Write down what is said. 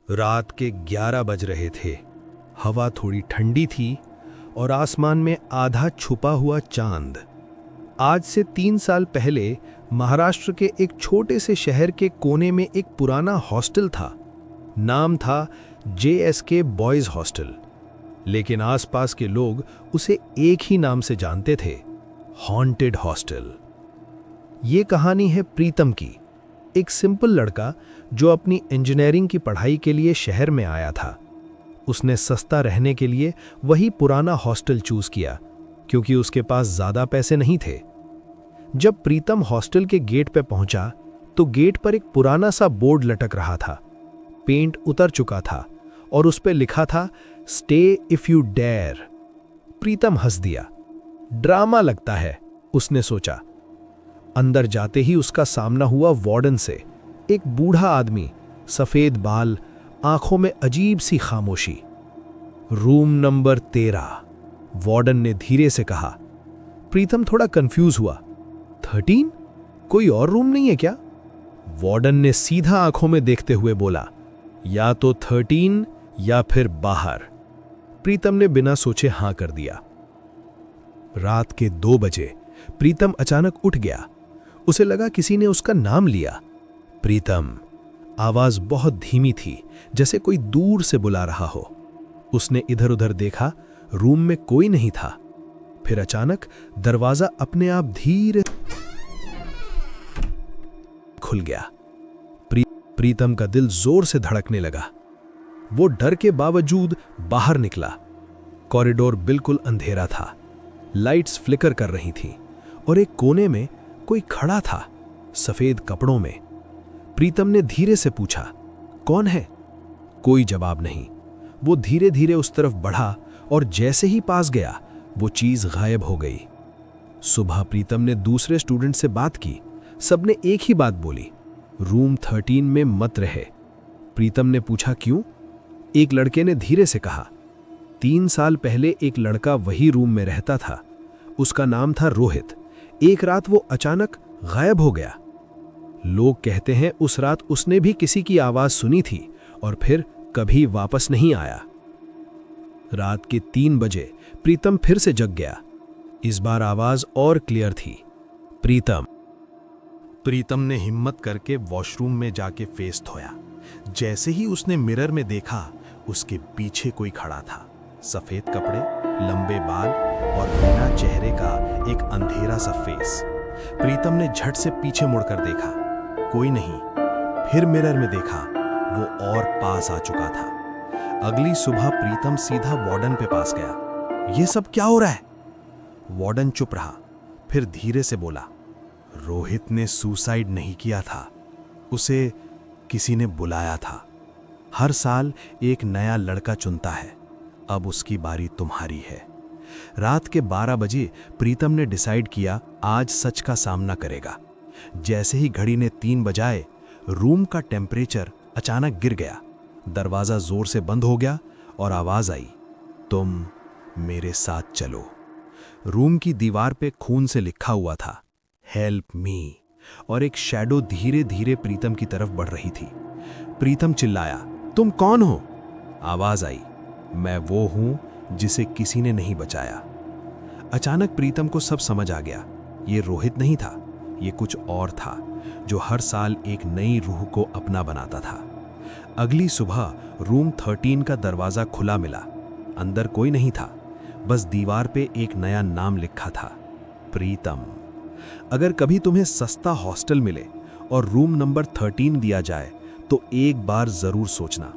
रात के 11 बज रहे थे। हवा थोड़ी ठंडी थी और आसमान में आधा छुपा हुआ चांद। आज से 3 साल पहले महाराष्ट्र के एक छोटे से शहर के कोने में एक पुराना हॉस्टल था। नाम था JSK बॉयज हॉस्टल, लेकिन आसपास के लोग उसे एक ही नाम से जानते थे, हॉन्टेड हॉस्टल। ये कहानी है प्रीतम की, एक सिंपल लड़का जो अपनी इंजीनियरिंग की पढ़ाई के लिए शहर में आया था। उसने सस्ता रहने के लिए वही पुराना हॉस्टल चूज किया, क्योंकि उसके पास ज्यादा पैसे नहीं थे। जब प्रीतम हॉस्टल के गेट पर पहुंचा तो गेट पर एक पुराना सा बोर्ड लटक रहा था। पेंट उतर चुका था और उस पर लिखा था, स्टे इफ यू डेयर। प्रीतम हंस दिया। ड्रामा लगता है, उसने सोचा। अंदर जाते ही उसका सामना हुआ वार्डन से। एक बूढ़ा आदमी, सफेद बाल, आंखों में अजीब सी खामोशी। रूम नंबर 13, वार्डन ने धीरे से कहा। प्रीतम थोड़ा कंफ्यूज हुआ। 13? कोई और रूम नहीं है क्या? वार्डन ने सीधा आंखों में देखते हुए बोला, या तो 13 या फिर बाहर। प्रीतम ने बिना सोचे हां कर दिया। रात के 2 बजे प्रीतम अचानक उठ गया। उसे लगा किसी ने उसका नाम लिया। प्रीतम। आवाज बहुत धीमी थी, जैसे कोई दूर से बुला रहा हो। उसने इधर उधर देखा, रूम में कोई नहीं था। फिर अचानक दरवाजा अपने आप धीरे खुल गया। प्रीतम का दिल जोर से धड़कने लगा। वो डर के बावजूद बाहर निकला। कॉरिडोर बिल्कुल अंधेरा था। लाइट्स फ्लिकर कर रही थीं और एक कोने में कोई खड़ा था, सफेद कपड़ों में। प्रीतम ने धीरे से पूछा, कौन है? कोई जवाब नहीं। वो धीरे धीरे उस तरफ बढ़ा और जैसे ही पास गया वो चीज गायब हो गई। सुबह प्रीतम ने दूसरे स्टूडेंट से बात की। सबने एक ही बात बोली, रूम 13 में मत रहे। प्रीतम ने पूछा, क्यों? एक लड़के ने धीरे से कहा, 3 साल पहले एक लड़का वही रूम में रहता था। उसका नाम था रोहित। एक रात वो अचानक गायब हो गया। लोग कहते हैं उस रात उसने भी किसी की आवाज सुनी थी और फिर कभी वापस नहीं आया। रात के 3 बजे प्रीतम फिर से जग गया। इस बार आवाज और क्लियर थी, प्रीतम। प्रीतम ने हिम्मत करके वॉशरूम में जाके फेस धोया। जैसे ही उसने मिरर में देखा, उसके पीछे कोई खड़ा था। सफेद कपड़े, लंबे बाल और बिना चेहरे का एक अंधेरा सा फेस। प्रीतम ने झट से पीछे मुड़कर देखा, कोई नहीं। फिर मिरर में देखा, वो और पास आ चुका था। अगली सुबह प्रीतम सीधा वार्डन पे पास गया। ये सब क्या हो रहा है? वार्डन चुप रहा, फिर धीरे से बोला, रोहित ने सुसाइड नहीं किया था, उसे किसी ने बुलाया था। हर साल एक नया लड़का चुनता है, अब उसकी बारी तुम्हारी है। रात के 12 बजे प्रीतम ने डिसाइड किया आज सच का सामना करेगा। जैसे ही घड़ी ने 3 बजाए, रूम का टेम्परेचर अचानक गिर गया। दरवाजा जोर से बंद हो गया और आवाज आई, तुम मेरे साथ चलो। रूम की दीवार पे खून से लिखा हुआ था, हेल्प मी, और एक शैडो धीरे धीरे प्रीतम की तरफ बढ़ रही थी। प्रीतम चिल्लाया, तुम कौन हो? आवाज आई, मैं वो हूं जिसे किसी ने नहीं बचाया। अचानक प्रीतम को सब समझ आ गया। ये रोहित नहीं था, ये कुछ और था जो हर साल एक नई रूह को अपना बनाता था। अगली सुबह रूम 13 का दरवाजा खुला मिला। अंदर कोई नहीं था, बस दीवार पे एक नया नाम लिखा था, प्रीतम। अगर कभी तुम्हें सस्ता हॉस्टल मिले और रूम नंबर 13 दिया जाए तो एक बार जरूर सोचना,